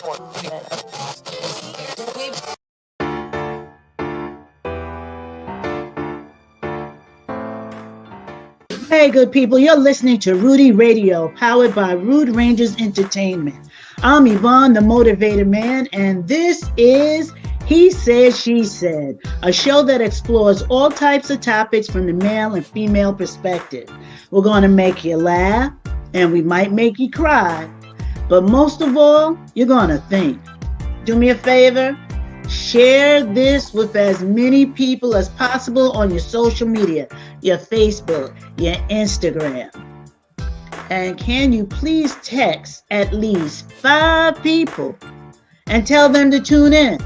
Hey, good people, you're listening to Rudy Radio, powered by Rude Rangers Entertainment. I'm Yvonne, the Motivated Man, and this is He Said, She Said, a show that explores all types of topics from the male and female perspective. We're going to make you laugh, and we might make you cry, but most of all, you're going to think. Do me a favor, share this with as many people as possible on your social media, your Facebook, your Instagram. And can you please text at least 5 people and tell them to tune in?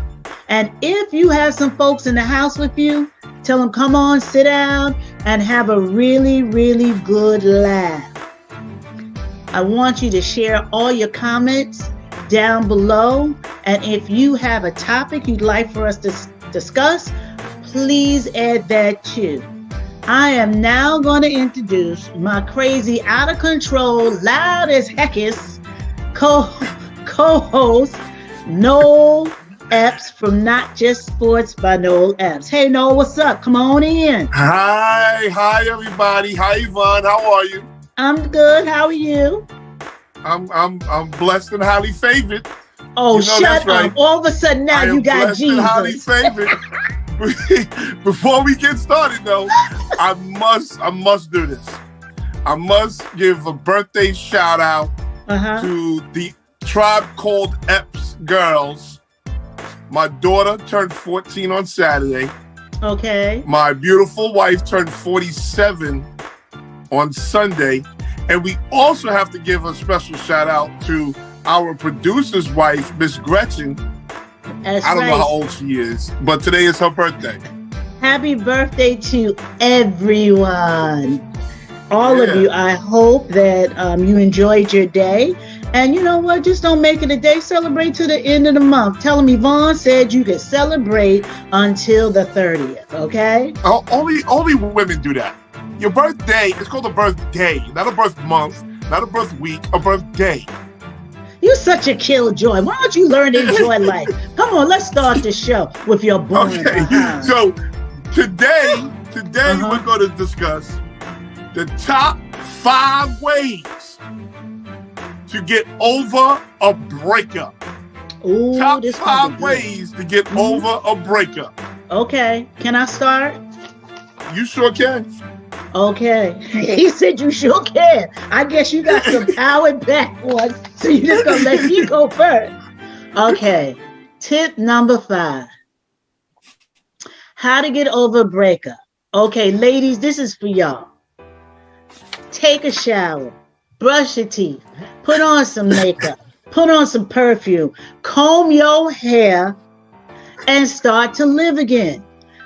And if you have some folks in the house with you, tell them, come on, sit down and have a really, really good laugh. I want you to share all your comments down below. And if you have a topic you'd like for us to discuss, please add that too. I am now going to introduce my crazy, out of control, loud as heckis co-host, Noel Epps from Not Just Sports by Noel Epps. Hey, Noel, what's up? Come on in. Hi, everybody. Hi, Yvonne. How are you? I'm good. How are you? I'm blessed and highly favored. Oh, you know, shut up! Right. All of a sudden now you got Jesus. And highly favored. Before we get started, though, I must do this. I must give a birthday shout out to the Tribe Called Epps girls. My daughter turned 14 on Saturday. Okay. My beautiful wife turned 47 on Sunday. And we also have to give a special shout out to our producer's wife, Miss Gretchen. I don't know how old she is, but today is her birthday. Happy birthday to everyone. All of you. I hope that you enjoyed your day. And you know what? Just don't make it a day. Celebrate to the end of the month. Tell them Yvonne said you could celebrate until the 30th, okay? Only women do that. Your birthday is called a birthday, not a birth month, not a birth week, a birthday. You're such a killjoy. Why don't you learn to enjoy life? Come on, let's start the show with your boring behind. So today we're going to discuss the top 5 ways to get over a breakup. Ooh, top 5 ways to get over a breakup. Okay, can I start? You sure can. Okay. He said you sure can. I guess you got some power back on, so you're just going to let me go first. Okay. Tip number 5. How to get over a breakup. Okay, ladies, this is for y'all. Take a shower. Brush your teeth. Put on some makeup. Put on some perfume. Comb your hair and start to live again.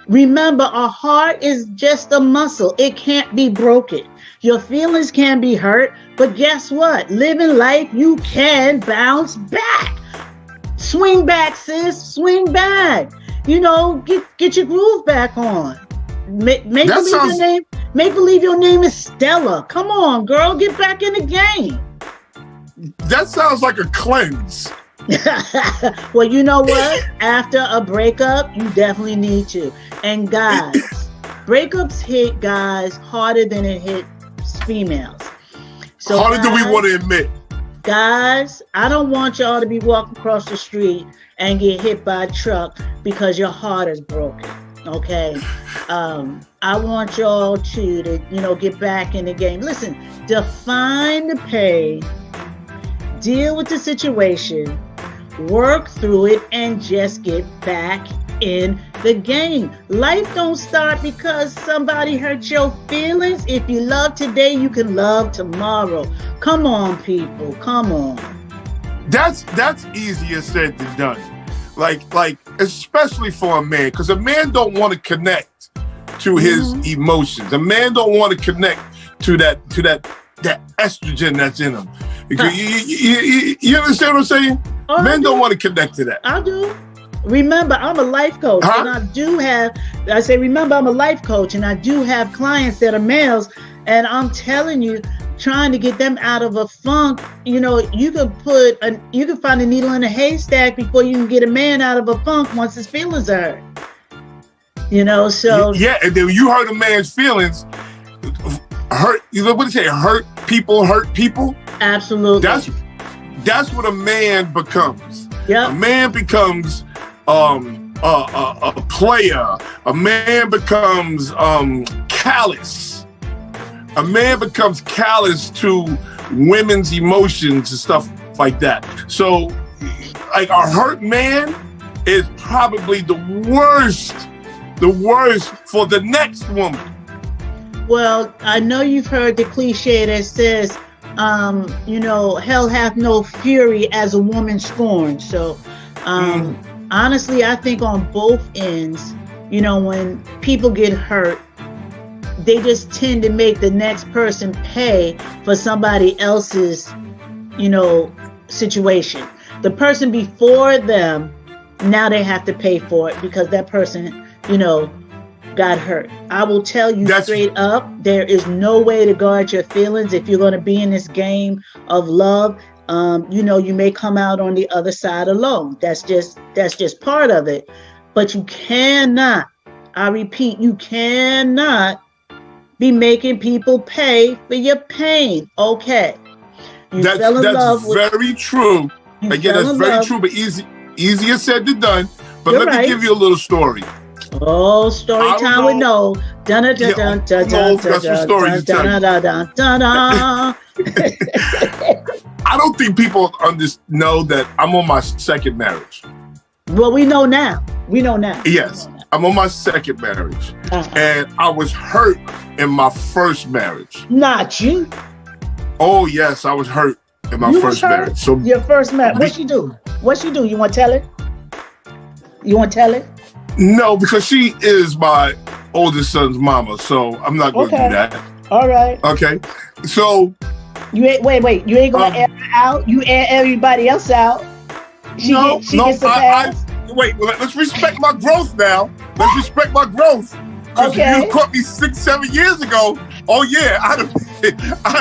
Remember, a heart is just a muscle. It can't be broken. Your feelings can be hurt, but guess what? Living life, you can bounce back. Swing back, sis. Swing back. You know, get your groove back on. Make believe your name is Stella. Come on, girl. Get back in the game. That sounds like a cleanse. Well, you know what? After a breakup, you definitely need to. And guys, breakups hit guys harder than it hits females. So harder than we want to admit. Guys, I don't want y'all to be walking across the street and get hit by a truck because your heart is broken. Okay? I want y'all to get back in the game. Listen, define the pain, deal with the situation, work through it, and just get back in the game. Life don't start because somebody hurt your feelings. If you love today, you can love tomorrow. Come on, people. Come on. That's easier said than done. Like especially for a man, because a man don't want to connect to his emotions. A man don't want to connect to that estrogen that's in him. You understand what I'm saying? Oh, men don't want to connect to that. I do. Remember, I'm a life coach, and I'm a life coach, and I do have clients that are males, and I'm telling you, trying to get them out of a funk, you could find a needle in a haystack before you can get a man out of a funk once his feelings are hurt. So yeah, and then you hurt a man's feelings, hurt. What do you say? Hurt people. Absolutely. That's what a man becomes. Yeah. A man becomes a player. A man becomes callous. A man becomes callous to women's emotions and stuff like that. So, like, a hurt man is probably the worst for the next woman. Well, I know you've heard the cliche that says, hell hath no fury as a woman scorned. So, honestly, I think on both ends, when people get hurt, they just tend to make the next person pay for somebody else's, situation. The person before them, now they have to pay for it because that person, got hurt. I will tell you straight up, there is no way to guard your feelings if you're going to be in this game of love. You may come out on the other side alone. That's just part of it. But you cannot, I repeat, you cannot be making people pay for your pain. Okay. That's very true. Again, that's very true, but easier said than done. But let me give you a little story. Oh, story time with Noel. That's the story you tell you. I don't think people know that I'm on my second marriage. Well, we know now. Yes, I'm on my second marriage. And I was hurt in my first marriage. Not you. Oh, yes, I was hurt in my first marriage. So your first marriage. What she do? You want to tell it? No, because she is my oldest son's mama, so I'm not going to do that. All right. Okay. So you ain't wait. You ain't going to air her out. You air everybody else out. She gets a pass. Wait. Well, let's respect my growth now. Let's respect my growth. Because if you caught me 6-7 years ago, oh yeah, I'd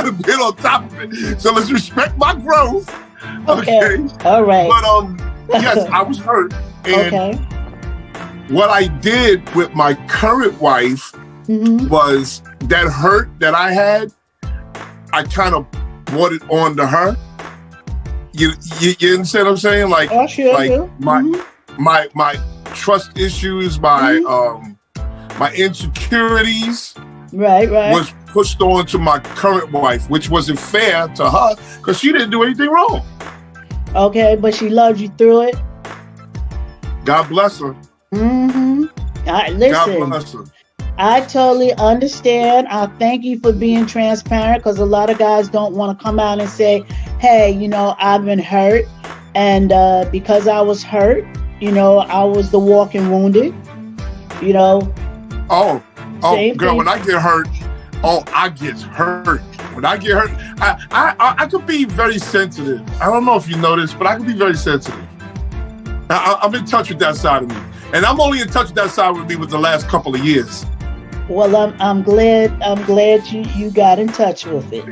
have been on top of it. So let's respect my growth. Okay. All right. But yes, I was hurt. And what I did with my current wife was that hurt that I had, I kind of brought it on to her. You understand what I'm saying? Like, my trust issues, my insecurities, right, was pushed on to my current wife, which wasn't fair to her because she didn't do anything wrong. Okay, but she loved you through it. God bless her. Listen, God bless her. I totally understand. I thank you for being transparent because a lot of guys don't want to come out and say, hey, I've been hurt. And because I was hurt, I was the walking wounded, Oh, girl, when I get hurt, I get hurt. When I get hurt, I could be very sensitive. I don't know if you know this, but I could be very sensitive. I'm in touch with that side of me. And I'm only in touch with that side with me with the last couple of years. Well, I'm glad you got in touch with it.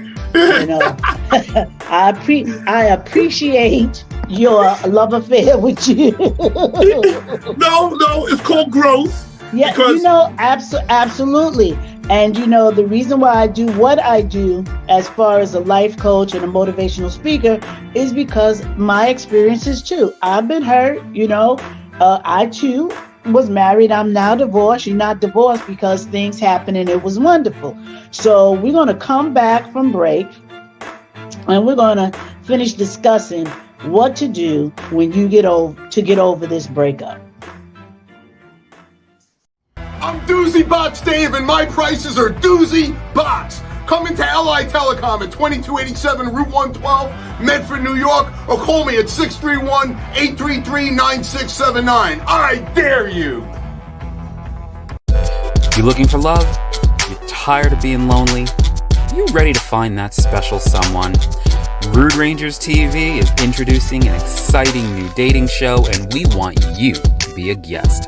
I appreciate your love affair with you. No, it's called growth. Yeah, absolutely. And the reason why I do what I do as far as a life coach and a motivational speaker is because my experiences too. I've been hurt, I too was married. I'm now divorced. You're not divorced because things happened and it was wonderful. So we're going to come back from break and we're going to finish discussing what to do when you get over this breakup. I'm Doozy Box Dave, and my prices are Doozy Box. Come into LI Telecom at 2287 Route 112, Medford, New York, or call me at 631-833-9679. I dare you. You looking for love? You tired of being lonely? You ready to find that special someone? Rude Rangers TV is introducing an exciting new dating show, and we want you to be a guest.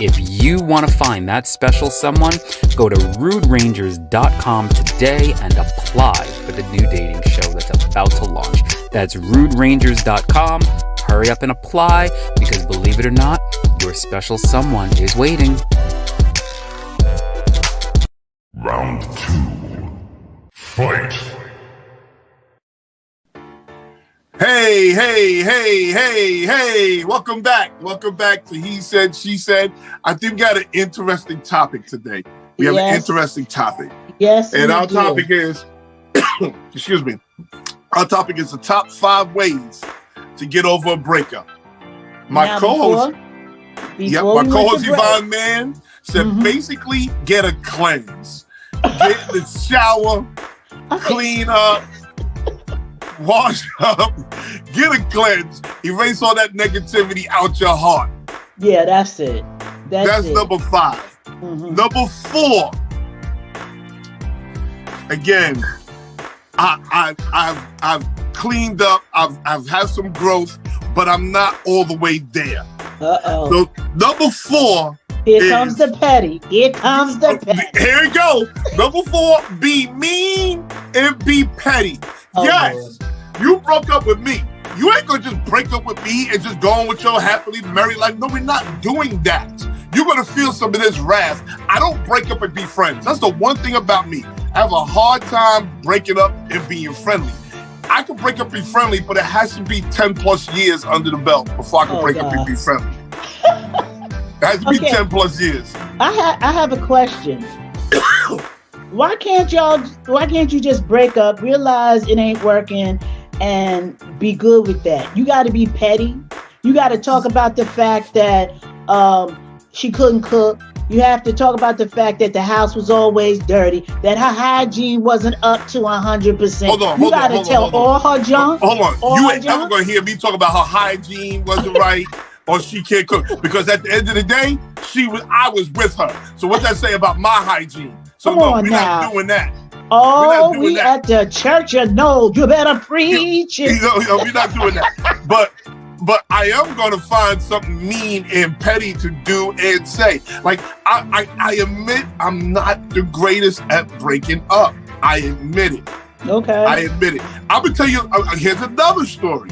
If you want to find that special someone, go to ruderangers.com today and apply for the new dating show that's about to launch. That's ruderangers.com. Hurry up and apply, because believe it or not, your special someone is waiting. Round 2. Fight. Hey. Welcome back to He Said, She Said. I think we got an interesting topic today. We have an interesting topic. Yes. And our topic is, excuse me, our topic is the top 5 ways to get over a breakup. My co-host Yvonne Mann said basically get a cleanse. Get in the shower, clean up, wash up, get a cleanse, erase all that negativity out your heart. Yeah, that's it. That's it. Number 5. Number 4. Again, I've cleaned up. I've had some growth, but I'm not all the way there. So number 4. Here comes the petty. Here comes the petty. Here we go. Number 4, be mean and be petty. Yes, Lord. You broke up with me. You ain't gonna just break up with me and just go on with your happily married life. No, we're not doing that. You're gonna feel some of this wrath. I don't break up and be friends. That's the one thing about me. I have a hard time breaking up and being friendly. I can break up and be friendly, but it has to be 10 plus years under the belt before I can break up and be friendly. It has to be 10 plus years. I have a question. Why can't you just break up, realize it ain't working, and be good with that? You got to be petty. You got to talk about the fact that she couldn't cook. You have to talk about the fact that the house was always dirty, that her hygiene wasn't up to 100%. Hold on. You got to tell all her junk. Hold on. You ain't ever going to hear me talk about her hygiene wasn't right or she can't cook. Because at the end of the day, I was with her. So what that say about my hygiene? So we're not doing that. Oh, we at the church of Noel. You better preach it. We're not doing that. But I am going to find something mean and petty to do and say. Like, I admit I'm not the greatest at breaking up. I admit it. Okay. I admit it. I'm going to tell you, here's another story.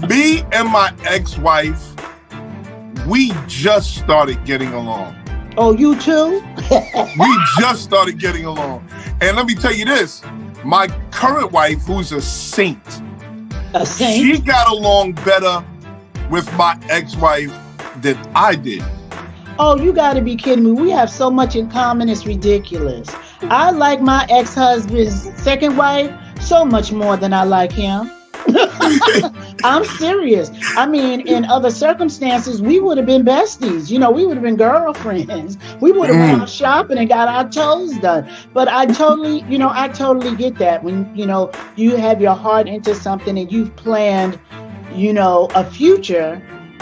Me and my ex-wife, we just started getting along. Oh, you too? We just started getting along. And let me tell you this. My current wife, who's a saint, she got along better with my ex-wife than I did. Oh, you got to be kidding me. We have so much in common, it's ridiculous. I like my ex-husband's second wife so much more than I like him. I'm serious. I mean, in other circumstances, we would have been besties. You know, we would have been girlfriends. We would have went out shopping and got our toes done. But I totally get that. When, you have your heart into something and you've planned, a future,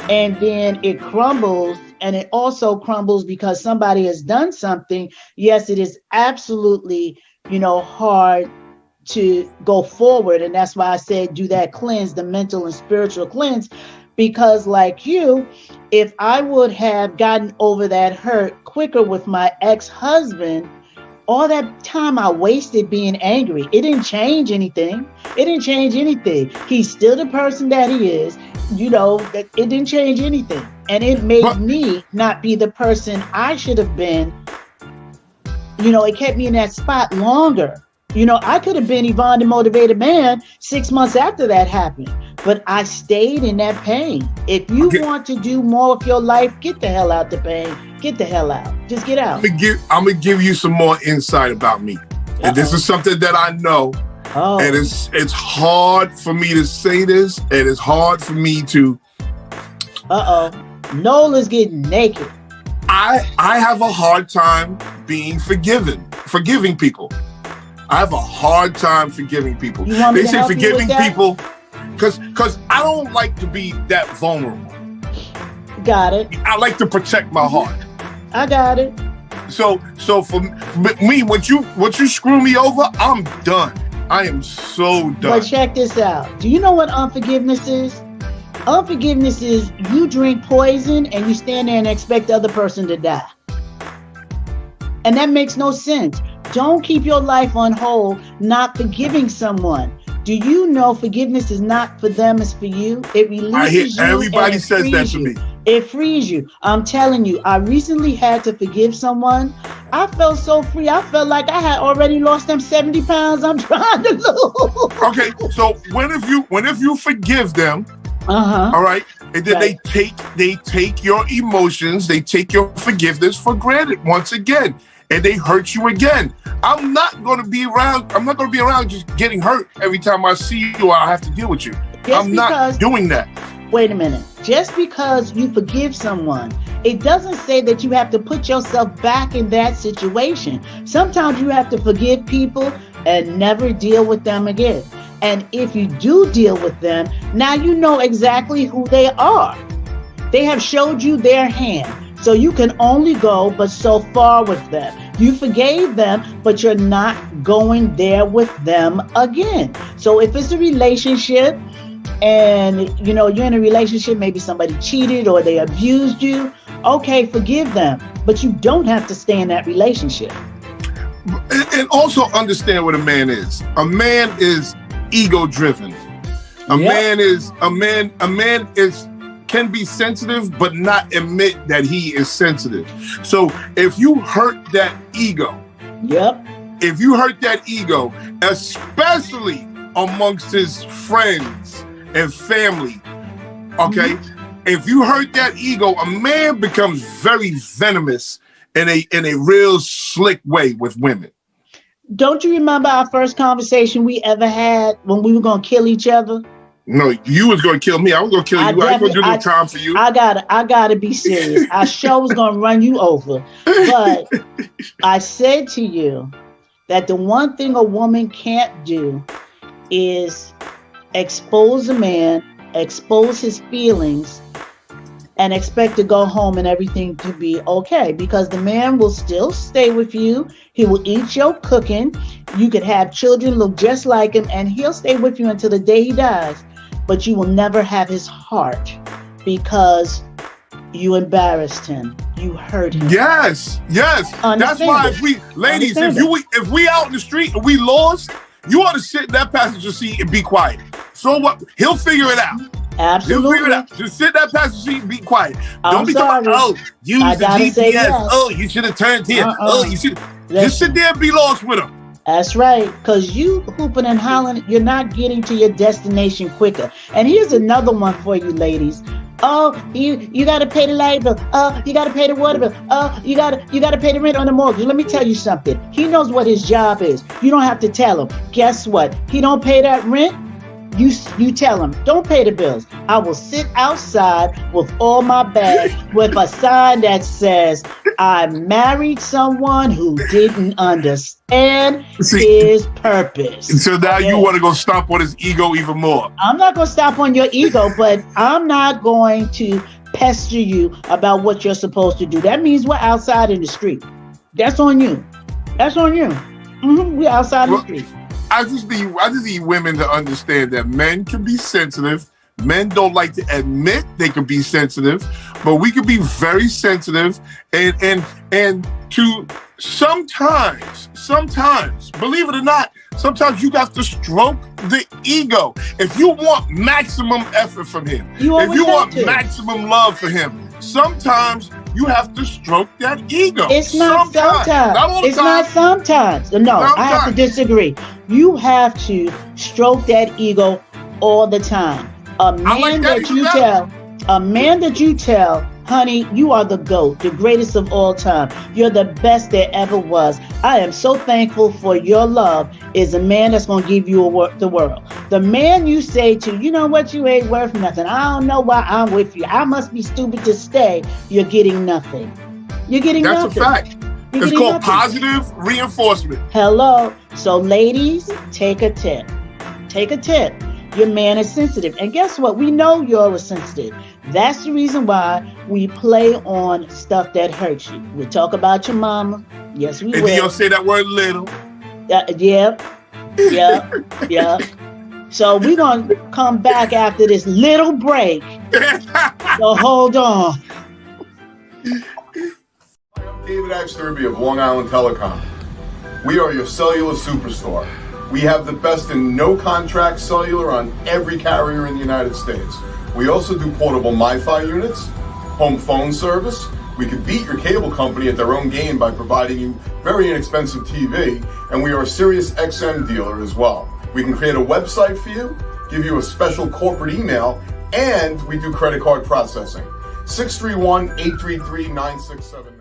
and then it crumbles. And it also crumbles because somebody has done something. Yes, it is absolutely, hard to go forward. And that's why I said do that cleanse, the mental and spiritual cleanse, because like you, if I would have gotten over that hurt quicker with my ex-husband, all that time I wasted being angry, it didn't change anything. He's still the person that he is. That it didn't change anything. And it made me not be the person I should have been. It kept me in that spot longer. I could have been Yvonne the Motivated Man 6 months after that happened, but I stayed in that pain. If you want to do more of your life, get the hell out the pain. Get the hell out. Just get out. I'm going to give you some more insight about me. And this is something that I know. Oh. And it's hard for me to say this, and it's hard for me to... Noel is getting naked. I have a hard time being forgiving people. I have a hard time forgiving people. They say forgiving people because I don't like to be that vulnerable. Got it. I like to protect my heart. I got it. So for me, once you screw me over, I'm done. I am so done. But check this out. Do you know what unforgiveness is? Unforgiveness is you drink poison and you stand there and expect the other person to die. And that makes no sense. Don't keep your life on hold not forgiving someone. Do you know forgiveness is not for them, it's for you? It releases you. Everybody says that to me. It frees you. I'm telling you, I recently had to forgive someone. I felt so free. I felt like I had already lost them 70 pounds I'm trying to lose. Okay, so when if you forgive them, all right, and then they take your emotions, they take your forgiveness for granted once again. And they hurt you again. I'm not going to be around just getting hurt every time I see you or I have to deal with you. I'm not doing that. Wait a minute. Just because you forgive someone, it doesn't say that you have to put yourself back in that situation. Sometimes you have to forgive people and never deal with them again. And if you do deal with them, now you know exactly who they are. They have showed you their hand. So you can only go but so far with them. You forgave them, but you're not going there with them again. So if it's a relationship and you're in a relationship, maybe somebody cheated or they abused you, okay, forgive them. But you don't have to stay in that relationship. And also understand what a man is. A man is ego-driven. A man can be sensitive, but not admit that he is sensitive. So if you hurt that ego, if you hurt that ego, especially amongst his friends and family, okay, if you hurt that ego, a man becomes very venomous in a real slick way with women. Don't you remember our first conversation we ever had when we were going to kill each other? No, you was going to kill me. I was going to kill you. I ain't going to do no time for you. I gotta be serious. I sure was going to run you over. But I said to you that the one thing a woman can't do is expose a man, expose his feelings, and expect to go home and everything to be okay. Because the man will still stay with you. He will eat your cooking. You could have children look just like him, and he'll stay with you until the day he dies. But you will never have his heart because you embarrassed him. You hurt him. Yes. That's why if we out in the street and we lost, you ought to sit in that passenger seat and be quiet. So what? He'll figure it out. Absolutely. He'll figure it out. Just sit in that passenger seat and be quiet. Don't be sorry. talking, use the GPS. Yes. Oh, you should have turned here. You should just sit there and be lost with him. That's right, because you hooping and hollering, you're not getting to your destination quicker. And here's another one for you ladies. Oh, you got to pay the light bill. Oh, you got to pay the water bill. Oh, you got to pay the rent on the mortgage. Let me tell you something. He knows what his job is. You don't have to tell him. Guess what? He don't pay that rent. You tell him, don't pay the bills. I will sit outside with all my bags with a sign that says, I married someone who didn't understand his purpose. So now you want to go stomp on his ego even more. I'm not going to stomp on your ego, but I'm not going to pester you about what you're supposed to do. That means we're outside in the street. That's on you. That's on you. We're outside in the street. I just need women to understand that men can be sensitive. Men don't like to admit they can be sensitive, but we can be very sensitive and to sometimes, believe it or not, sometimes you got to stroke the ego. If you want maximum effort from him, if you want maximum love for him, sometimes you have to stroke that ego. It's not sometimes. Not all the time. Not sometimes. No, sometimes. I have to disagree. You have to stroke that ego all the time. A man that you tell, honey, you are the GOAT, the greatest of all time. You're the best there ever was. I am so thankful for your love is a man that's going to give you the world. The man you say to, you know what, you ain't worth nothing. I don't know why I'm with you. I must be stupid to stay. You're getting nothing. You're getting nothing. That's a fact. It's called positive reinforcement. Hello. So ladies, take a tip. Take a tip. Your man is sensitive. And guess what? We know you're sensitive. That's the reason why we play on stuff that hurts you. We talk about your mama. Yes, we will. And then you'll say that word little. Yeah. So we're going to come back after this little break So hold on. I'm David Axterby of Long Island Telecom. We are your cellular superstore. We have the best in no-contract cellular on every carrier in the United States. We also do portable MiFi units, home phone service. We could beat your cable company at their own game by providing you very inexpensive TV, and we are a Sirius XM dealer as well. We can create a website for you, give you a special corporate email, and we do credit card processing. 631-833-9679.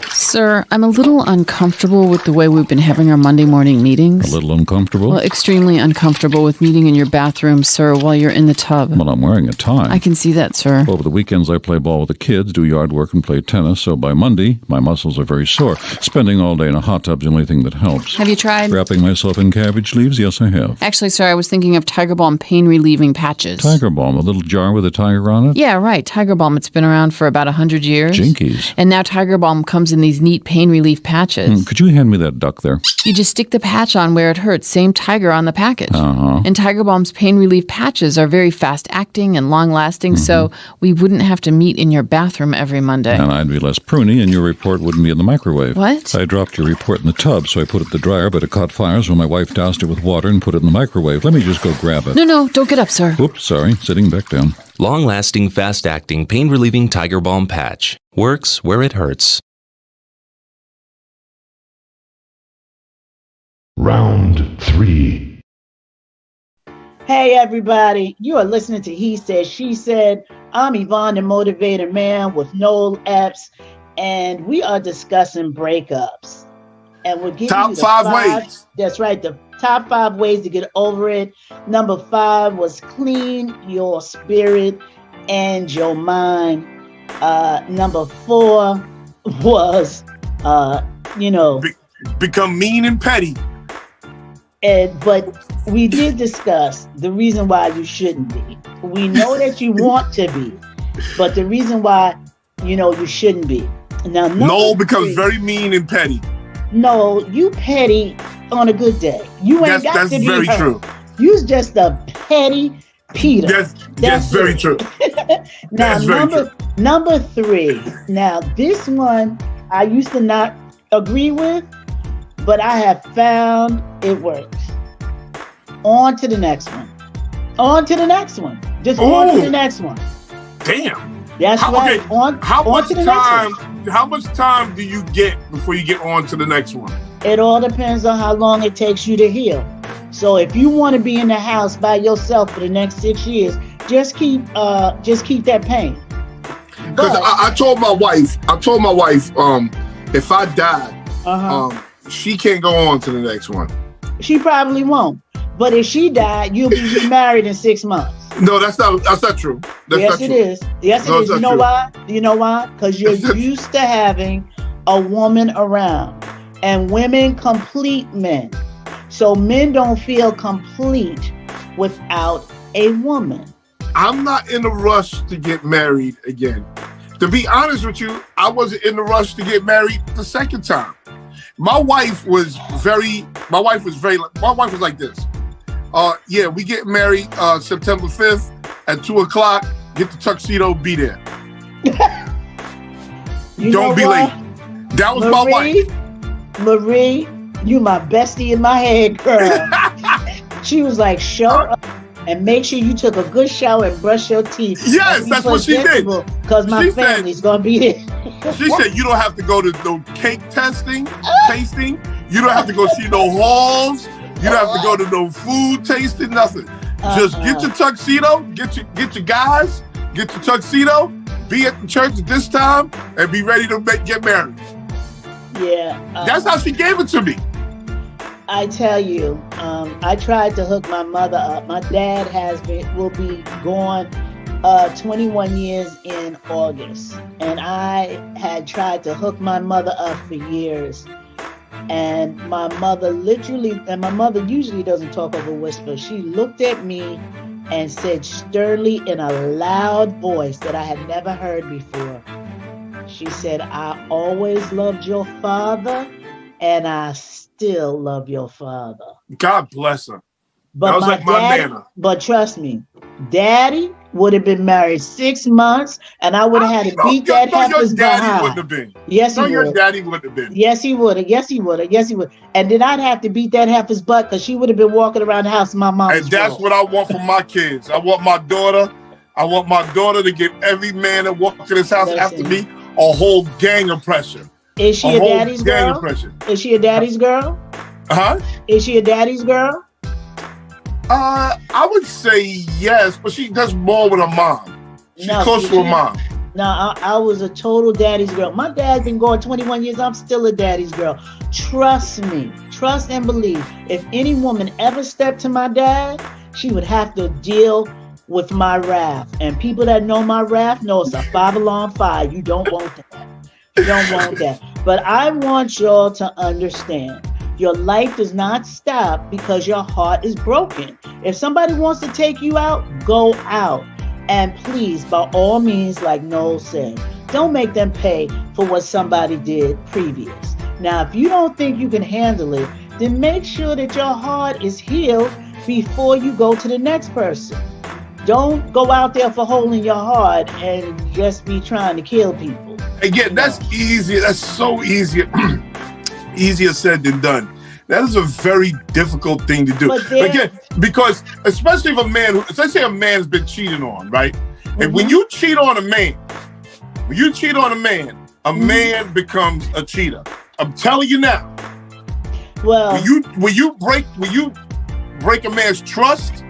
Sir, I'm a little uncomfortable with the way we've been having our Monday morning meetings. A little uncomfortable? Well, extremely uncomfortable with meeting in your bathroom, sir, while you're in the tub. Well, I'm wearing a tie. I can see that, sir. Over the weekends, I play ball with the kids, do yard work, and play tennis, so by Monday, my muscles are very sore. Spending all day in a hot tub's the only thing that helps. Have you tried? Wrapping myself in cabbage leaves? Yes, I have. Actually, sir, I was thinking of Tiger Balm pain-relieving patches. Tiger Balm, a little jar with a tiger on it? Yeah, right. Tiger Balm. It's been around for about 100 years. Jinkies. And now Tiger Balm comes in these neat pain relief patches. Could you hand me that duck there? You just stick the patch on where it hurts. Same Tiger on the package. Uh-huh. And Tiger Balm's pain relief patches are very fast-acting and long-lasting, so we wouldn't have to meet in your bathroom every Monday. And I'd be less pruny, and your report wouldn't be in the microwave. What? I dropped your report in the tub, so I put it in the dryer, but it caught fire, so my wife doused it with water and put it in the microwave. Let me just go grab it. No, don't get up, sir. Oops, sorry. Sitting back down. Long-lasting, fast-acting, pain-relieving Tiger Balm patch. Works where it hurts. Round 3. Hey, everybody. You are listening to He Said, She Said. I'm Yvonne, the Motivated Man, with Noel Epps, and we are discussing breakups. And we're giving top you the five ways. That's right, the top 5 ways to get over it. Number 5 was clean your spirit and your mind. Number 4 was, become mean and petty. But we did discuss the reason why you shouldn't be. We know that you want to be, but the reason why, you shouldn't be. Now, Noel becomes very mean and petty. No, you petty on a good day. You ain't got to be very hurt. true. You's just a petty Peter. That's very true. Now, number 3. Now, this one I used to not agree with, but I have found it works. On to the next one. On to the next one. Just on to the next one. Damn. That's right. Okay. On to the next one. How much time do you get before you get on to the next one? It all depends on how long it takes you to heal. So if you want to be in the house by yourself for the next 6 years, just keep that pain. Because I told my wife, if I die, she can't go on to the next one. She probably won't. But if she died, you'll be remarried in 6 months. No, that's not true. Yes, it is. Yes, it is. You know why? You know why? Because you're used to having a woman around. And women complete men. So men don't feel complete without a woman. I'm not in a rush to get married again. To be honest with you, I wasn't in a rush to get married the second time. My wife was like this. We get married September 5th at 2:00. Get the tuxedo, be there. Don't be late. That was my wife. Marie, you my bestie in my head, girl. She was like, show up and make sure you took a good shower and brush your teeth. Yes, that's what she did. Because my family's going to be there. She said, you don't have to go to no cake tasting. You don't have to go see no halls. You don't have to go to no food tasting, nothing. Just get your tuxedo, get your guys, get your tuxedo, be at the church at this time, and be ready to get married. Yeah. That's how she gave it to me. I tell you, I tried to hook my mother up. My dad will be gone 21 years in August. And I had tried to hook my mother up for years. And my mother usually doesn't talk over whisper. She looked at me and said sternly in a loud voice that I had never heard before. She said, I always loved your father, and I still love your father. God bless her. But that was like my daddy, nana. But trust me, Daddy would have been married 6 months, and I would have had to beat that heifer's behind. Your daddy wouldn't have been. Yes, he would. Your daddy wouldn't have been. Yes, he would have. Yes, he would have. Yes, he would. And then I'd have to beat that heifer's butt because she would have been walking around the house in my mom's And that's what I want for my kids. I want my daughter to give every man that walks in this house after me a whole gang impression. Is she a daddy's girl? Is she a daddy's girl? Huh? Is she a daddy's girl? I would say yes, but she does more with her mom. She's close to her mom. No, I was a total daddy's girl. My dad's been going 21 years. I'm still a daddy's girl. Trust me. Trust and believe. If any woman ever stepped to my dad, she would have to deal with my wrath. And people that know my wrath know it's a 5-alarm fire. You don't want that. You don't want that. But I want y'all to understand. Your life does not stop because your heart is broken. If somebody wants to take you out, go out. And please, by all means, like Noel said, don't make them pay for what somebody did previous. Now, if you don't think you can handle it, then make sure that your heart is healed before you go to the next person. Don't go out there for holding your heart and just be trying to kill people. Again, that's easy. That's so easy. Easier said than done. That is a very difficult thing to do. Again, because especially if let's say a man's been cheated on, right? And when you cheat on a man, a man becomes a cheater. I'm telling you now. Well, when you break a man's trust,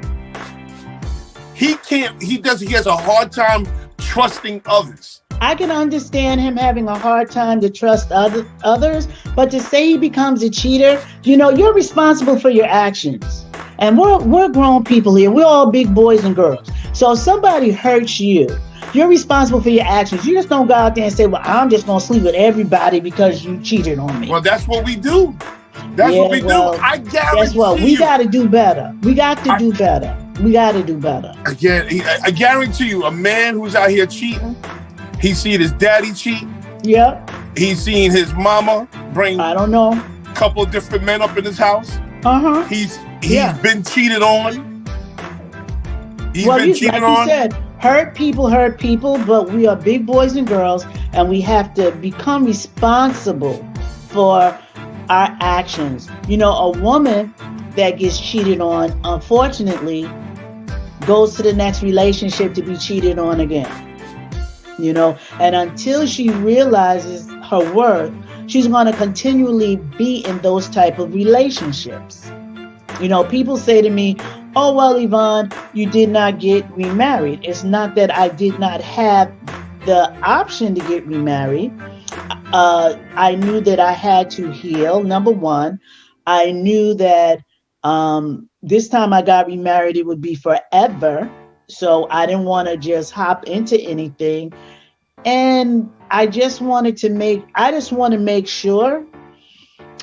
he has a hard time trusting others. I can understand him having a hard time to trust others, but to say he becomes a cheater, you're responsible for your actions. And we're grown people here. We're all big boys and girls. So if somebody hurts you, you're responsible for your actions. You just don't go out there and say, well, I'm just going to sleep with everybody because you cheated on me. Well, that's what we do. That's what we do. I guarantee guess what? We got to do better. We got to do better. Again, I guarantee you, a man who's out here cheating, he's seen his daddy cheat. Yep. He's seen his mama bring a couple of different men up in his house. He's been cheated on. Like you said, hurt people, but we are big boys and girls, and we have to become responsible for our actions. A woman that gets cheated on, unfortunately, goes to the next relationship to be cheated on again. And until she realizes her worth, she's going to continually be in those type of relationships. People say to me, oh, well, Yvonne, you did not get remarried. It's not that I did not have the option to get remarried. I knew that I had to heal. Number one, I knew that this time I got remarried, it would be forever. So I didn't want to just hop into anything. And I just want to make sure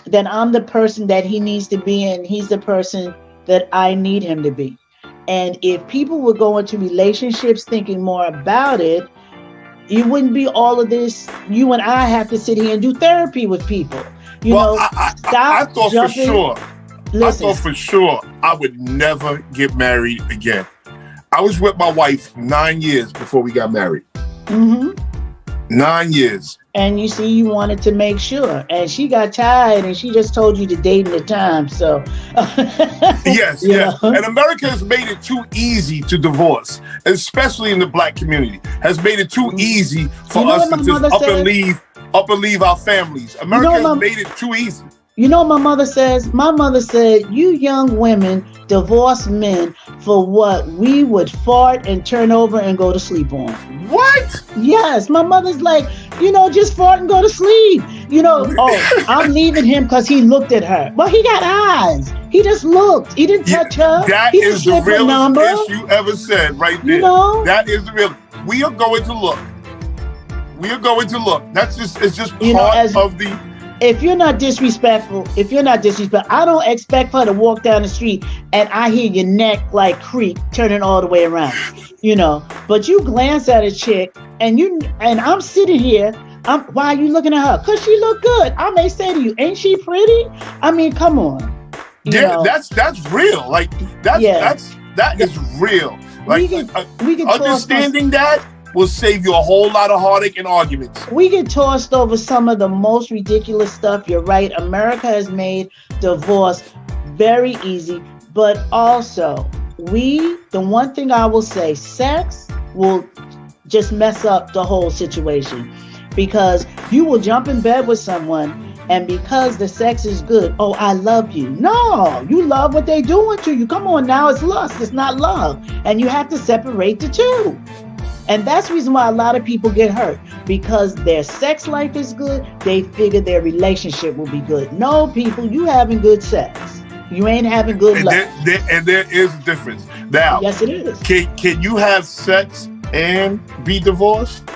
that I'm the person that he needs to be and he's the person that I need him to be. And if people would go into relationships thinking more about it, it wouldn't be all of this. You and I have to sit here and do therapy with people. I thought for sure I would never get married again. I was with my wife 9 years before we got married. 9 years. And you see, you wanted to make sure. And she got tired and she just told you to date in the time. So yes. And America has made it too easy to divorce, especially in the Black community. Has made it too easy for us to just up and leave our families. America has made it too easy. You know what my mother says? My mother said, you young women divorce men for what we would fart and turn over and go to sleep on. What? Yes, my mother's like, just fart and go to sleep. I'm leaving him because he looked at her. Well, he got eyes. He just looked. He didn't touch her. That is the realest you ever said right there. That is the real. We are going to look. It's just part of the... If you're not disrespectful, I don't expect her to walk down the street and I hear your neck like creak, turning all the way around, But you glance at a chick and I'm sitting here. Why are you looking at her? Because she look good. I may say to you, ain't she pretty? I mean, come on. That's real. Like that is real. Like, we get understanding that will save you a whole lot of heartache and arguments. We get tossed over some of the most ridiculous stuff. You're right. America has made divorce very easy, but also the one thing I will say, sex will just mess up the whole situation, because you will jump in bed with someone, and because the sex is good, oh, I love you. No, you love what they're doing to you. Come on now, it's lust, it's not love. And you have to separate the two. And that's the reason why a lot of people get hurt, because their sex life is good. They figure their relationship will be good. No, people, you having good sex. You ain't having good love. And there is a difference. Now, yes, it is. Can you have sex and be divorced?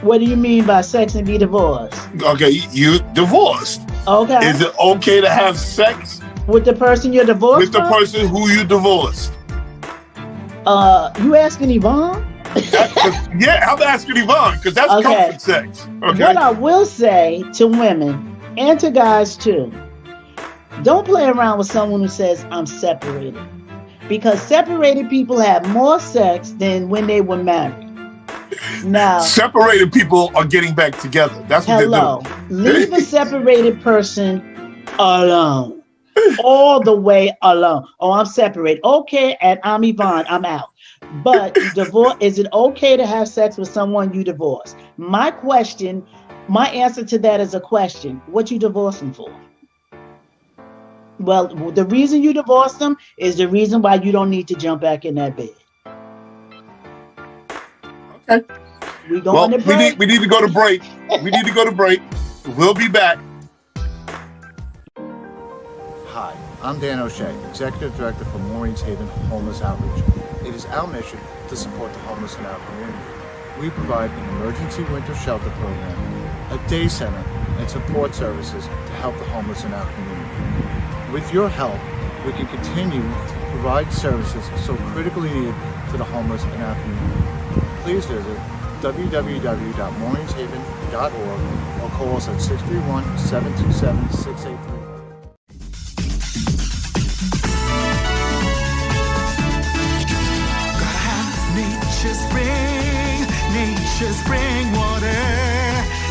What do you mean by sex and be divorced? Okay, you divorced. Okay. Is it okay to have sex with the person you're divorced with the person who you divorced? You asking Yvonne? Yeah, I'm asking Yvonne, because that's comfort sex. Okay. What I will say to women and to guys too, don't play around with someone who says I'm separated, because separated people have more sex than when they were married. Now, separated people are getting back together. That's what they're doing. Leave a separated person alone. All the way alone. Oh, I'm separated. Okay, and I'm Yvonne. I'm out. But divorce, is it okay to have sex with someone you divorced? My answer to that is a question. What you divorcing for? Well, the reason you divorced them is the reason why you don't need to jump back in that bed. Okay. We need to go to break. We need to go to break. We'll be back. Hi, I'm Dan O'Shea, Executive Director for Maureen's Haven Homeless Outreach. It is our mission to support the homeless in our community. We provide an emergency winter shelter program, a day center, and support services to help the homeless in our community. With your help, we can continue to provide services so critically needed to the homeless in our community. Please visit www.maureen'shaven.org or call us at 631-727-6834. Nature's spring water,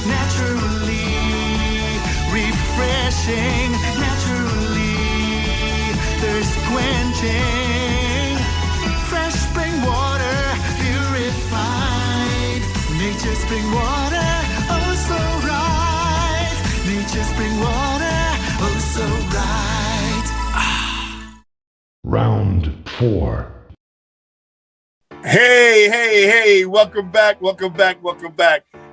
naturally refreshing, naturally thirst quenching, fresh spring water, purified. Nature's spring water, oh so right. Nature's spring water, oh so right. Round 4. Hey, welcome back.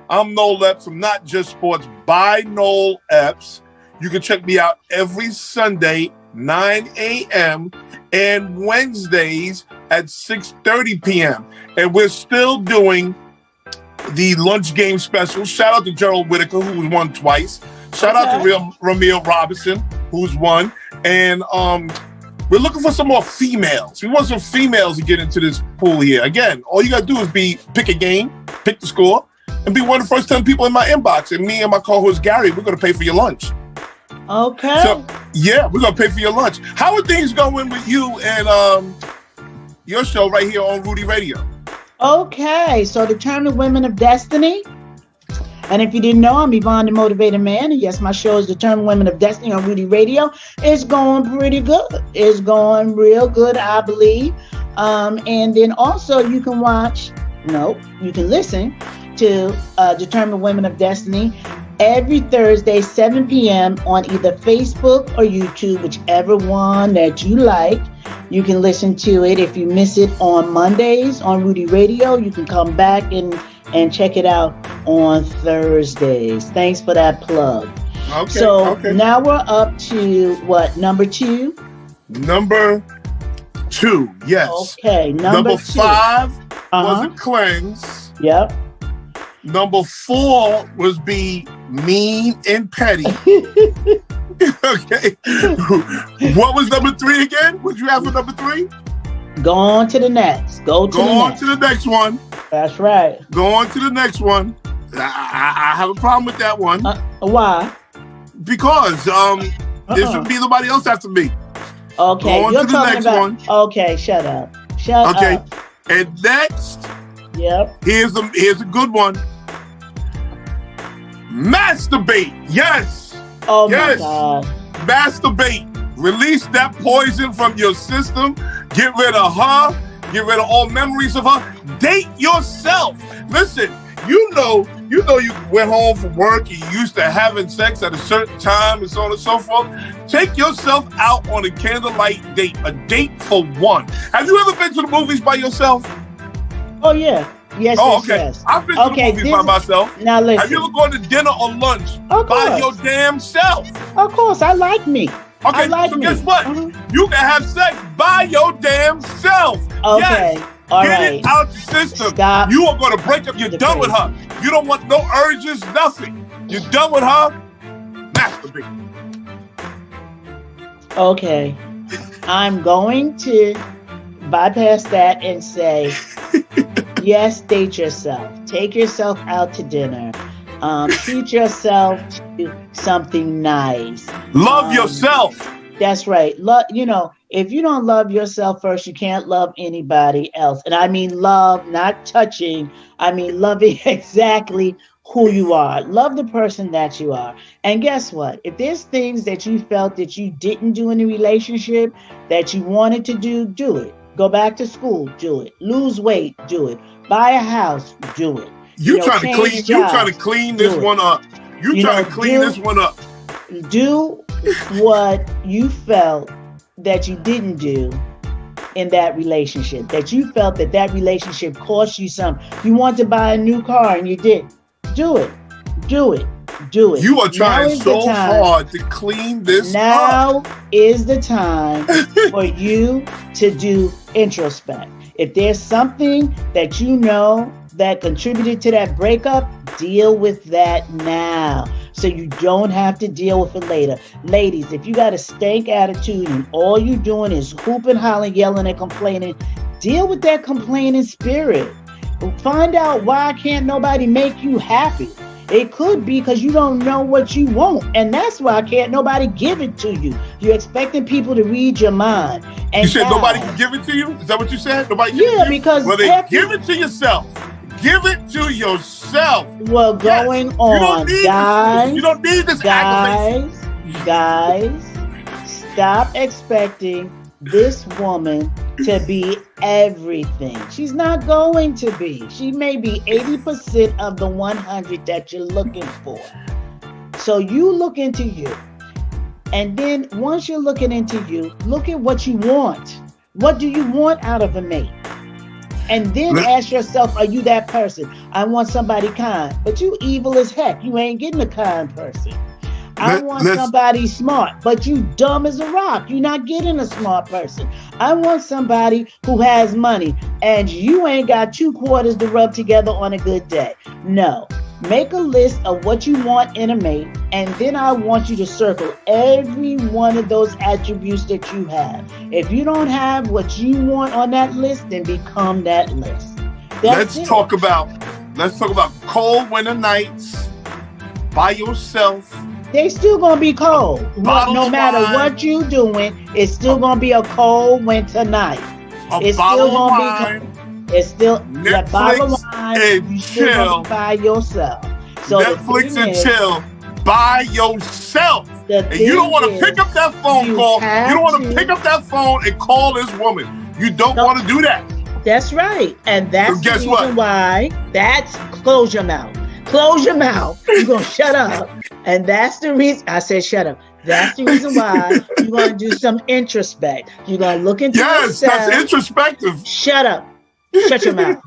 I'm Noel Epps from Not Just Sports by Noel Epps. You can check me out every Sunday, 9 a.m. and Wednesdays at 6:30 p.m. And we're still doing the lunch game special. Shout out to Gerald Whitaker, who's won twice. Shout out to Ramil Robinson, who's won. And we're looking for some more females. We want some females to get into this pool here. Again, all you got to do is pick a game, pick the score, and be one of the first 10 people in my inbox. And me and my co-host Gary, we're going to pay for your lunch. Okay. So, yeah, we're going to pay for your lunch. How are things going with you and your show right here on Rudy Radio? Okay, so Determined Women of Destiny. And if you didn't know, I'm Yvonne, the Motivated Man. And yes, my show is Determined Women of Destiny on Rudy Radio. It's going pretty good. It's going real good, I believe. And then also you can listen to Determined Women of Destiny every Thursday, 7 p.m. on either Facebook or YouTube, whichever one that you like. You can listen to it. If you miss it on Mondays on Rudy Radio, you can come back and check it out on Thursdays. Thanks for that plug. Okay. Now we're up to what, number 2? Number 2, yes. Okay, number 2. 5 was a cleanse. Yep. Number 4 was be mean and petty. Okay. What was number 3 again? What'd you have for number 3? Go on to the next. Go on to the next one. That's right. Go on to the next one. I have a problem with that one. Why? Because there should be nobody else after me. Okay, go on you're to the talking next about. One. Okay, shut up. Shut up. And next, Yep. here's a good one. Masturbate. Yes. Oh yes. my God. Masturbate. Release that poison from your system. Get rid of her. Get rid of all memories of her. Date yourself. Listen, you know you went home from work and you used to having sex at a certain time and so on and so forth. Take yourself out on a candlelight date, a date for one. Have you ever been to the movies by yourself? Oh yeah. Yes, yes. I've been to the movies by myself. Now listen. Have you ever gone to dinner or lunch by your damn self? Of course, I like me. Okay, guess what? You can have sex by your damn self. Okay, yes. all Get right. it out the system. Stop. You are going to break up. You're done with her. You don't want no urges, nothing. You're done with her. Masturbate. Okay, I'm going to bypass that and say, yes, date yourself. Take yourself out to dinner. Treat yourself to something nice. Love yourself. That's right. If you don't love yourself first, you can't love anybody else. And I mean love, not touching. I mean loving exactly who you are. Love the person that you are. And guess what? If there's things that you felt that you didn't do in a relationship that you wanted to do it. Go back to school, do it. Lose weight, do it. Buy a house, do it. You trying to clean this one up. You trying to clean this one up. Do what you felt that you didn't do in that relationship, that you felt that relationship cost you something. You want to buy a new car and you didn't. Do it. Do it. Do it. You are trying so hard to clean this up. Now is the time for you to do introspect. If there's something that you know that contributed to that breakup, deal with that now so you don't have to deal with it later. Ladies, if you got a stank attitude and all you doing is hooping, hollering, yelling, and complaining, deal with that complaining spirit. Find out why can't nobody make you happy. It could be because you don't know what you want, and that's why can't nobody give it to you. You're expecting people to read your mind. And you said nobody can give it to you? Is that what you said? Nobody can give it to you? Because give it to yourself. Give it to yourself. Well, going on, guys. You don't need this accolade. Guys, stop expecting this woman to be everything. She's not going to be. She may be 80% of the 100 that you're looking for. So you look into you. And then once you're looking into you, look at what you want. What do you want out of a mate? And then ask yourself, are you that person? I want somebody kind, but you evil as heck. You ain't getting a kind person. I want somebody smart, but you dumb as a rock. You're not getting a smart person. I want somebody who has money, and you ain't got 2 quarters to rub together on a good day. No. Make a list of what you want in a mate, and then I want you to circle every one of those attributes that you have. If you don't have what you want on that list, then become that list. Let's talk about cold winter nights by yourself. They still gonna be cold. No matter what you doing, it's still gonna be a cold winter night. It's still gonna be cold. It's still a bottle of wine and chill by yourself. So Netflix and chill by yourself. And you don't want to pick up that phone call. You don't want to pick up that phone and call this woman. You don't want to do that. That's right. And that's the reason why. Close your mouth. Close your mouth. You're going to shut up. And that's the reason. I said shut up. That's the reason why you're going to do some introspect. You're going to look into yourself. Yes, that's introspective. Shut up. Shut your mouth.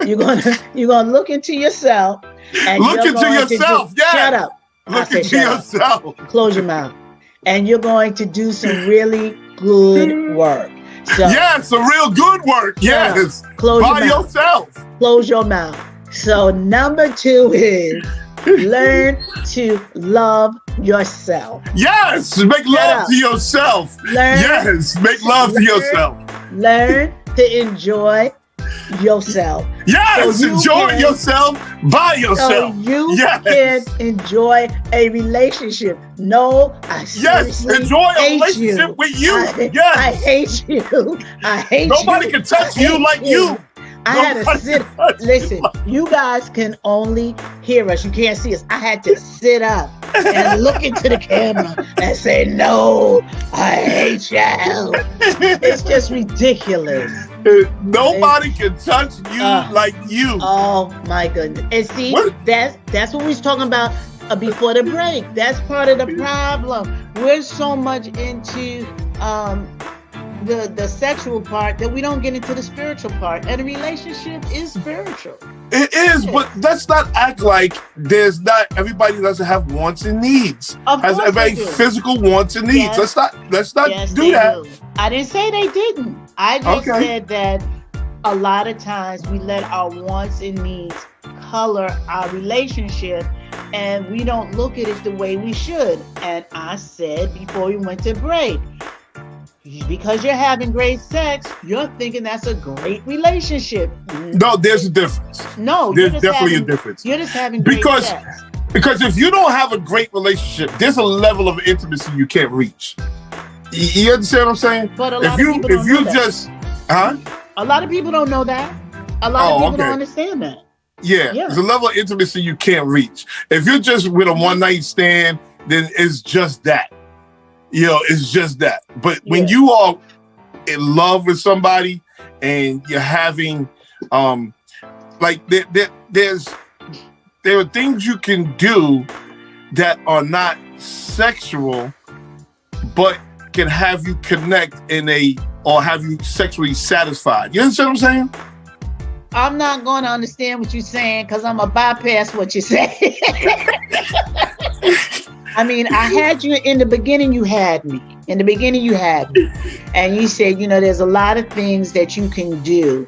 You're gonna look into yourself and look into yourself. Shut up. Look into yourself. Close your mouth. And you're going to do some really good work. So, yes, some real good work. Yes. Close by yourself. Close your mouth. So number 2 is learn to love yourself. Yes, make love to yourself. Make love to yourself. Learn to enjoy yourself. Yes, so enjoy yourself by yourself. So you can enjoy a relationship. No, I seriously enjoy a relationship with you. I hate you. I hate Nobody can touch you like you. I had to sit. Listen, you guys can only hear us. You can't see us. I had to sit up and look into the camera and say, "No, I hate you." It's just ridiculous. Nobody can touch you like you. Oh my goodness! And see, that's what we was talking about before the break. That's part of the problem. We're so much into the sexual part that we don't get into the spiritual part, and a relationship is spiritual. It is, but let's not act like everybody doesn't have wants and needs. Has everybody physical wants and needs. Yes. Let's not do that. I didn't say they didn't. I just said that a lot of times we let our wants and needs color our relationship, and we don't look at it the way we should. And I said before we went to break, because you're having great sex, you're thinking that's a great relationship. No, there's a difference. No, there's definitely a difference. You're just having great sex. Because if you don't have a great relationship, there's a level of intimacy you can't reach. You understand what I'm saying? But a lot of people don't know that. A lot of people don't know that. A lot of people don't understand that. Yeah, there's a level of intimacy you can't reach. If you're just with a one night stand, then it's just that. It's just that. But when you are in love with somebody and you're having, there are things you can do that are not sexual, but can have you connect or have you sexually satisfied. You understand what I'm saying? I'm not going to understand what you're saying because I'm going to bypass what you're saying. I mean, I had you in the beginning, you had me. In the beginning, you had me. And you said, there's a lot of things that you can do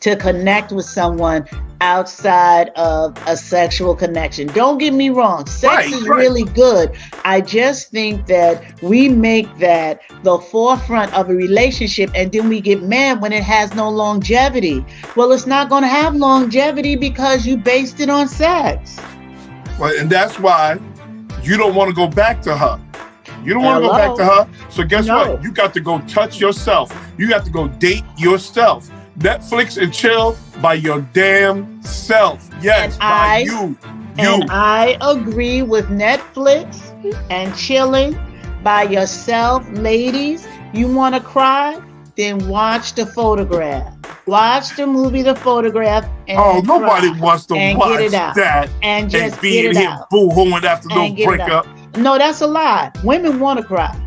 to connect with someone outside of a sexual connection. Don't get me wrong. Sex is really good. I just think that we make that the forefront of a relationship, and then we get mad when it has no longevity. Well, it's not going to have longevity because you based it on sex. Well, and that's why you don't want to go back to her. You don't want to go back to her. So guess what? You got to go touch yourself. You got to go date yourself. Netflix and chill by your damn self. Yes, by you. And I agree with Netflix and chilling by yourself. Ladies, you want to cry? Then watch The Photograph. Watch the movie The Photograph. And nobody wants to watch that. And just be get it here out. Boo-hooing after no breakup. No, that's a lie. Women want to cry.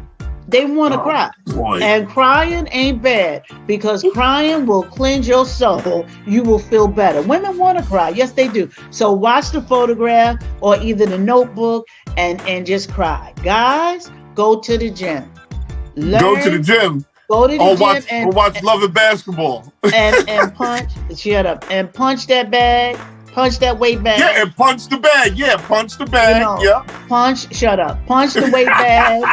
They want to cry. Boy. And crying ain't bad because crying will cleanse your soul. You will feel better. Women want to cry. Yes, they do. So watch The Photograph or either The Notebook and just cry. Guys, go to the gym. Go to the gym. Go to the gym and watch Love and Basketball. and punch. Shut up. And punch that bag. Punch that weight bag. Yeah, and punch the bag. Yeah, punch the bag. Punch. Shut up. Punch the weight bag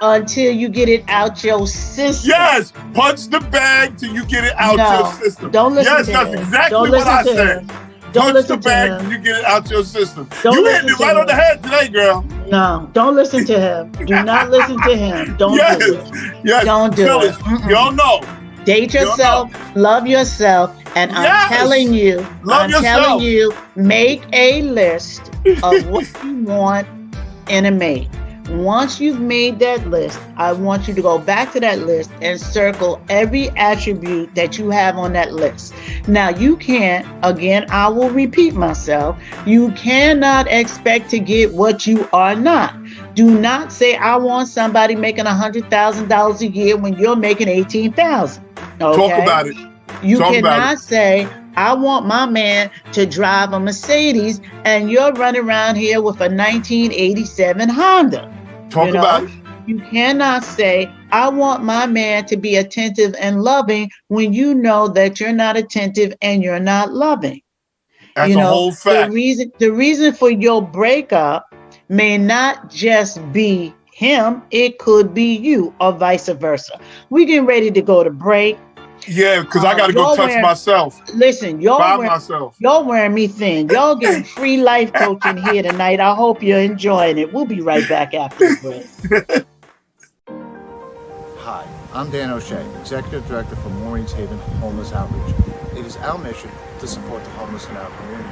until you get it out your system. Yes, punch the bag till you get it out your system. Don't listen to him. Yes, that's exactly what I said. Punch the bag till you get it out your system. You hit it right on the head today, girl. No, don't listen to him. Do not listen to him. Don't do it. Yes, don't do it. Y'all know. Date yourself, love yourself, and I'm telling you, make a list of what you want in a mate. Once you've made that list, I want you to go back to that list and circle every attribute that you have on that list. Now, you can't, again, I will repeat myself, you cannot expect to get what you are not. Do not say, I want somebody making $100,000 a year when you're making $18,000. Okay? Talk about it. You cannot say, I want my man to drive a Mercedes and you're running around here with a 1987 Honda. Talk about it. You cannot say, I want my man to be attentive and loving when you know that you're not attentive and you're not loving. That's a whole fact. The reason for your breakup may not just be him, it could be you or vice versa. We're getting ready to go to break. Yeah, because I got to go touch myself. Listen, y'all wearing me thin. Y'all getting free life coaching here tonight. I hope you're enjoying it. We'll be right back after the break. Hi, I'm Dan O'Shea, Executive Director for Maureen's Haven Homeless Outreach. It It is our mission to support the homeless in our community.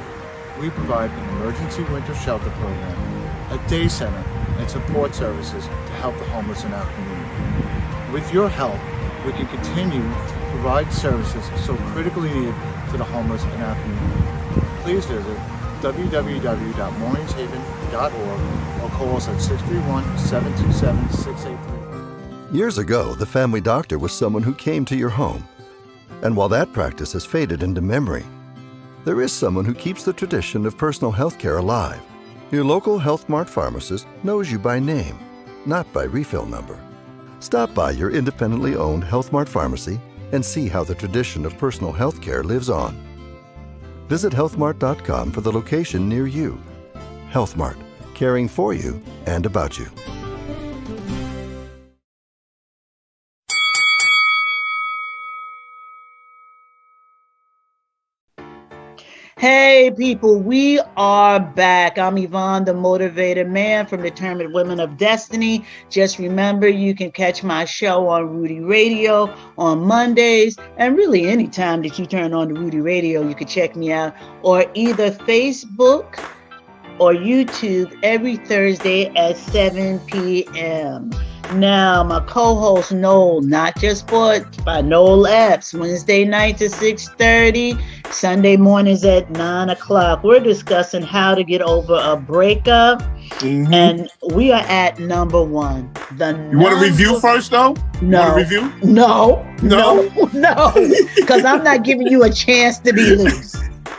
We provide an emergency winter shelter program, a day center, and support services to help the homeless in our community. With your help, we can continue to provide services so critically needed to the homeless in our community. Please visit www.maureenhaven.org or call us at 631-727-6833. Years ago, the family doctor was someone who came to your home. And while that practice has faded into memory, there is someone who keeps the tradition of personal health care alive. Your local Health Mart pharmacist knows you by name, not by refill number. Stop by your independently owned Health Mart pharmacy and see how the tradition of personal health care lives on. Visit healthmart.com for the location near you. Health Mart, caring for you and about you. Hey people, we are back. I'm Yvonne, the Motivated Man from Determined Women of Destiny. Just remember, you can catch my show on Rudy Radio on Mondays, and really anytime that you turn on the Rudy Radio, you can check me out, or either Facebook or YouTube every Thursday at 7 p.m. Now, my co-host Noel, Not Just Sports by Noel Epps, Wednesday nights at 6:30, Sunday mornings at 9 o'clock. We're discussing how to get over a breakup, and we are at number 1. You want to review first, though? No. Review? No, because I'm not giving you a chance to be loose.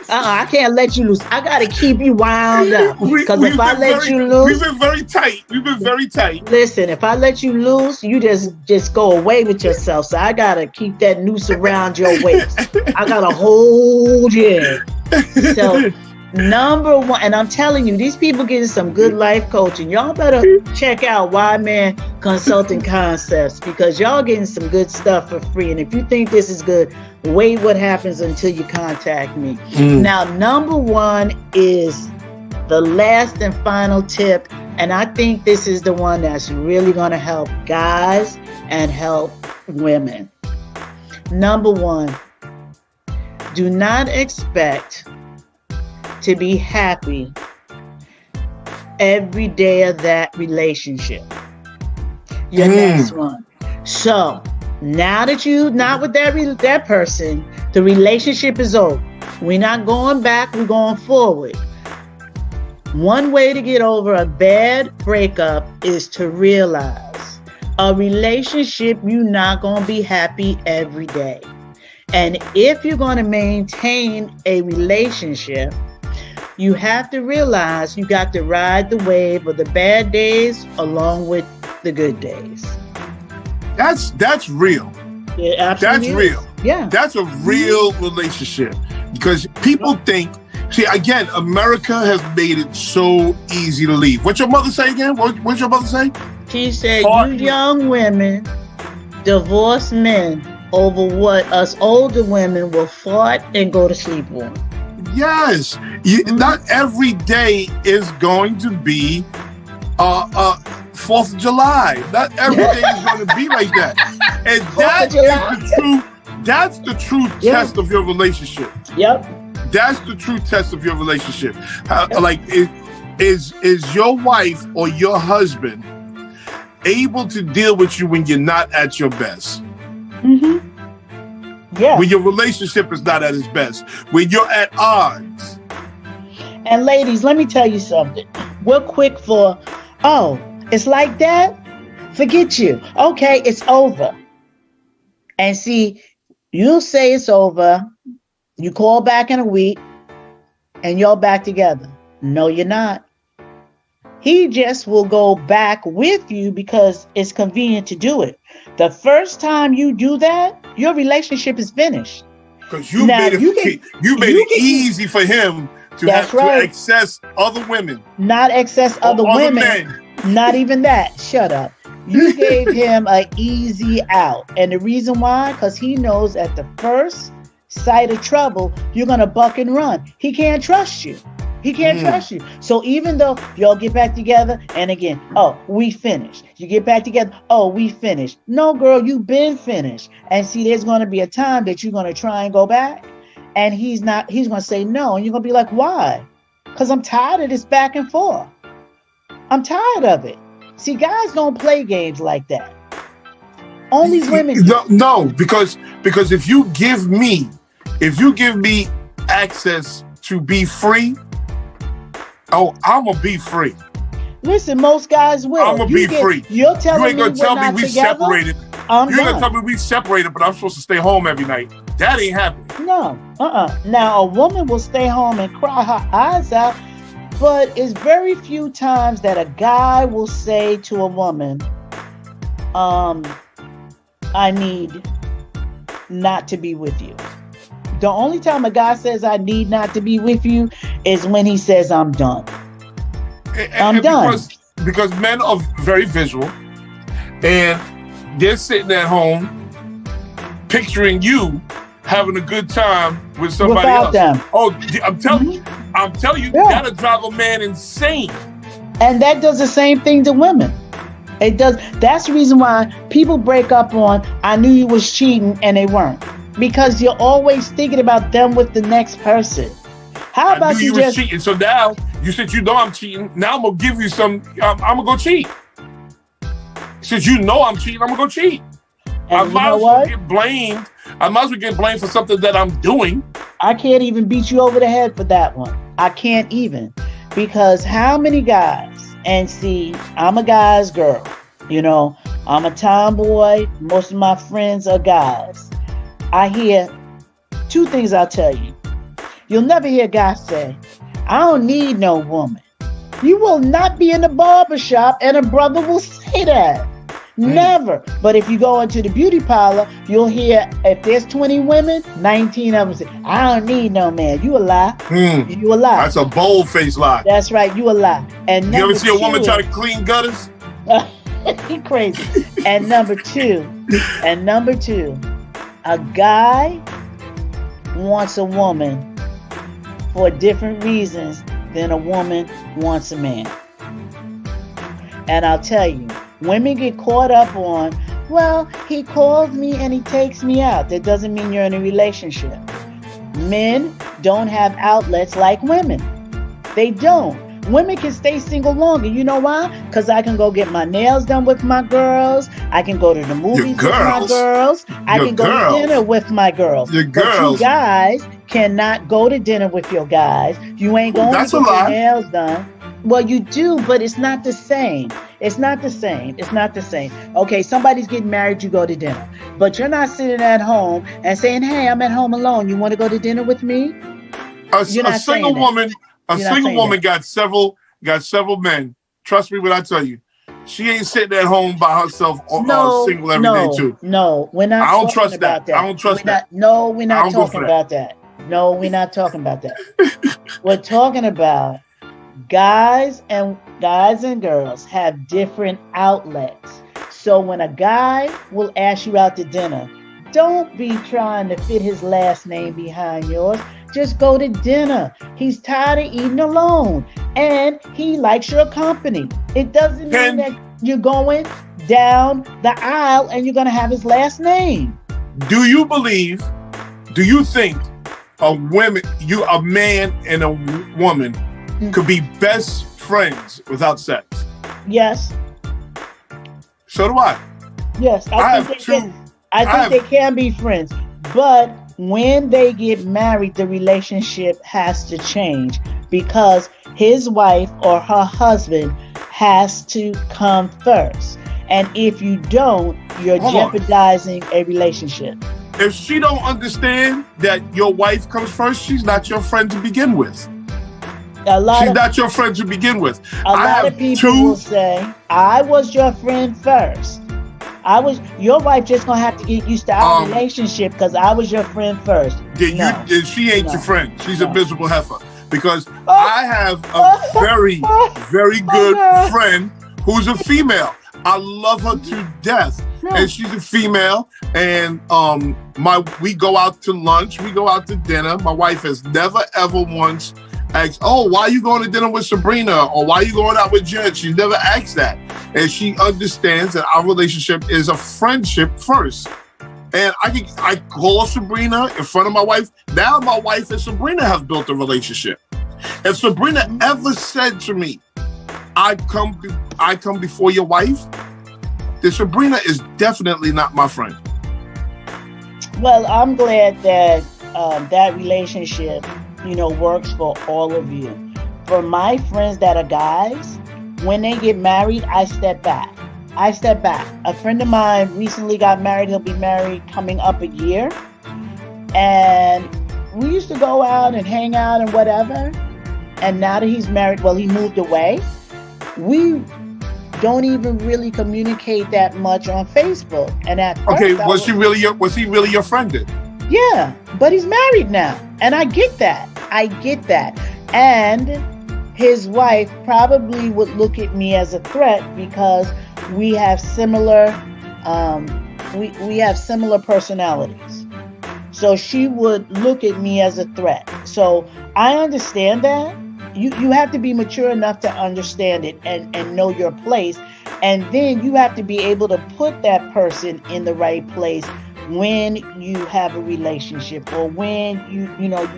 I can't let you loose. I got to keep you wound up. Because if I let you loose... We've been very tight. Listen, if I let you loose, you just go away with yourself. So I got to keep that noose around your waist. I got to hold you. So number 1, and I'm telling you, these people getting some good life coaching. Y'all better check out Why Man Consulting Concepts, because y'all getting some good stuff for free. And if you think this is good, wait what happens until you contact me. Now, number 1 is the last and final tip, and I think this is the one that's really going to help guys and help women. Number 1, do not expect to be happy every day of that relationship. Your next one. So now that you not with that person, the relationship is over. We're not going back, we're going forward. One way to get over a bad breakup is to realize a relationship, you're not going to be happy every day. And if you're going to maintain a relationship, you have to realize you got to ride the wave of the bad days along with the good days. That's real. Yeah, absolutely. That's real. Yeah. That's a real relationship, because people think, see, again, America has made it so easy to leave. What's your mother say again? What's your mother say? She said, you young women divorce men over what us older women will fart and go to sleep on. Yes. Not every day is going to be 4th of July. Not every day is going to be like that. And that's the true test of your relationship. Yep. That's the true test of your relationship. Is your wife or your husband able to deal with you when you're not at your best? Yeah. When your relationship is not at its best. When you're at odds. And ladies, let me tell you something. We're quick for, oh, it's like that? Forget you. Okay, it's over. And see, you'll say it's over. You call back in a week and you're back together. No, you're not. He just will go back with you because it's convenient to do it. The first time you do that, your relationship is finished. Because you made it easy for him to access other women. Not access other women. Men. Not even that. Shut up. You gave him an easy out. And the reason why? Because he knows at the first sight of trouble, you're going to buck and run. He can't trust you. He can't trust you. So even though y'all get back together, and again, oh, we finished. You get back together, oh, we finished. No, girl, you've been finished. And see, there's going to be a time that you're going to try and go back. and he's going to say no. And you're going to be like, why? Because I'm tired of this back and forth. I'm tired of it. See, guys don't play games like that. Only women. No, because if you give me access to be free, I'm gonna be free. Listen, most guys will. I'm gonna be free. You're telling me you ain't gonna tell me we together? separated. I'm you ain't done. gonna tell me we separated, but I'm supposed to stay home every night. That ain't happening. No. Now, a woman will stay home and cry her eyes out, but it's very few times that a guy will say to a woman, I need not to be with you. The only time a guy says I need not to be with you is when he says I'm done. I'm done. Because men are very visual, and they're sitting at home picturing you having a good time with somebody Without else. them. Oh, I'm telling you, that'll drive a man insane. And that does the same thing to women. It does. That's the reason why people break up on, I knew you was cheating, and they weren't. Because you're always thinking about them with the next person. How about you was cheating? So now you said you know I'm cheating. Now I'm gonna give you some. I'm gonna go cheat. Since you know I'm cheating, I'm gonna go cheat. I might as well get blamed. I might as well get blamed for something that I'm doing. I can't even beat you over the head for that one. I can't even. Because how many guys, and see, I'm a guy's girl. You know, I'm a tomboy. Most of my friends are guys. I hear two things I'll tell you. You'll never hear a guy say, I don't need no woman. You will not be in the barbershop and a brother will say that. Never. But if you go into the beauty parlor, you'll hear, if there's 20 women, 19 of them say, I don't need no man. You a lie. You a lie. That's a bold-faced lie. That's right. You a lie. And you ever see a woman try to clean gutters? He crazy. And number two, a guy wants a woman for different reasons than a woman wants a man. And I'll tell you, women get caught up on, well, he calls me and he takes me out. That doesn't mean you're in a relationship. Men don't have outlets like women. They don't. Women can stay single longer. You know why? Because I can go get my nails done with my girls. I can go to the movies with my girls. I can go to dinner with my girls. But you guys cannot go to dinner with your guys. You ain't going to get your nails done. Well, you do, but it's not the same. It's not the same. Okay, somebody's getting married, you go to dinner. But you're not sitting at home and saying, hey, I'm at home alone. You want to go to dinner with me? A single woman got several men. Trust me when I tell you. She ain't sitting at home by herself single every day too. No, we're not. I don't trust that. I don't trust that. No, we're not talking about that. No, we're not talking about that. We're talking about guys and girls have different outlets. So when a guy will ask you out to dinner, don't be trying to fit his last name behind yours. Just go to dinner. He's tired of eating alone and he likes your company. It doesn't mean that you're going down the aisle and you're going to have his last name. Do you think a man and a woman could be best friends without sex? Yes. So do I. Yes, I think they can be friends. But when they get married, the relationship has to change because his wife or her husband has to come first. And if you don't, you're jeopardizing a relationship. If she don't understand that your wife comes first, she's not your friend to begin with. She's not your friend to begin with. A lot of people will say, I was your friend first. Your wife just gonna have to get used to our relationship because I was your friend first. She ain't your friend. She's a miserable heifer. Because I have a very, very good friend who's a female. I love her to death. And she's a female. And we go out to lunch. We go out to dinner. My wife has never, ever once asked, oh, why are you going to dinner with Sabrina? Or why are you going out with Jen? She never asked that. And she understands that our relationship is a friendship first. And I call Sabrina in front of my wife. Now my wife and Sabrina have built a relationship. If Sabrina ever said to me, I come before your wife, then Sabrina is definitely not my friend. Well, I'm glad that that relationship, works for all of you. For my friends that are guys, when they get married, I step back. A friend of mine recently got married. He'll be married coming up a year. And we used to go out and hang out and whatever. And now that he's married, he moved away. We don't even really communicate that much on Facebook. And at first, was he really your friend then? Yeah, but he's married now. And I get that. And his wife probably would look at me as a threat because we have similar we have similar personalities. So she would look at me as a threat. So I understand that. You have to be mature enough to understand it and know your place. And then you have to be able to put that person in the right place when you have a relationship or when you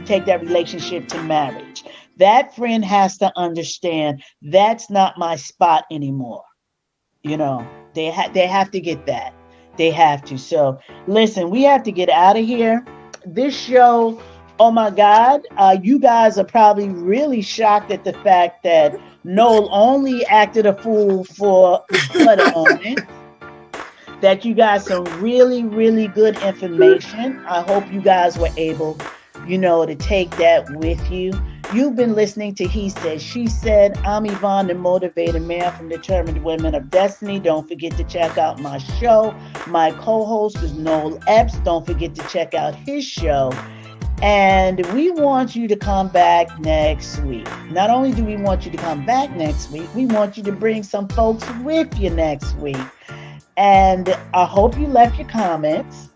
take that relationship to marriage. That friend has to understand that's not my spot anymore. They have to get that. They have to. So listen, we have to get out of here. This show, oh my God, you guys are probably really shocked at the fact that Noel only acted a fool for a moment. That you got some really, really good information. I hope you guys were able, to take that with you. You've been listening to He Said, She Said. I'm Yvonne, the Motivated Man from Determined Women of Destiny. Don't forget to check out my show. My co-host is Noel Epps. Don't forget to check out his show. And we want you to come back next week. Not only do we want you to come back next week, we want you to bring some folks with you next week. And I hope you left your comments.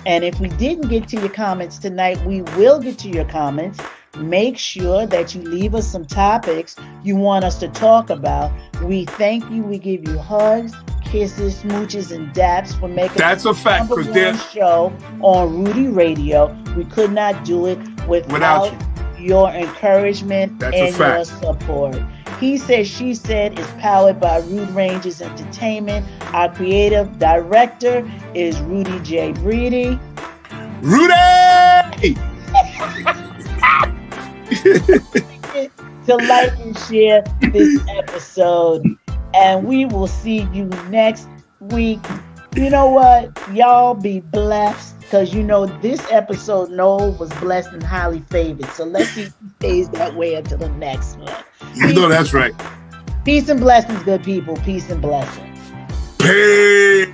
And if we didn't get to your comments tonight, we will get to your comments. Make sure that you leave us some topics you want us to talk about. We thank you. We give you hugs, kisses, smooches, and daps for making that's a fact, number one show on Rudy Radio. We could not do it without your encouragement and your support. He Said, She Said is powered by Rude Rangers Entertainment. Our creative director is Rudy J. Breedy. Rudy! To like and share this episode. And we will see you next week. You know what? Y'all be blessed. Because this episode, Noel was blessed and highly favored. So let's see if he stays that way until the next one. That's right. Peace and blessings, good people. Peace and blessings. Peace.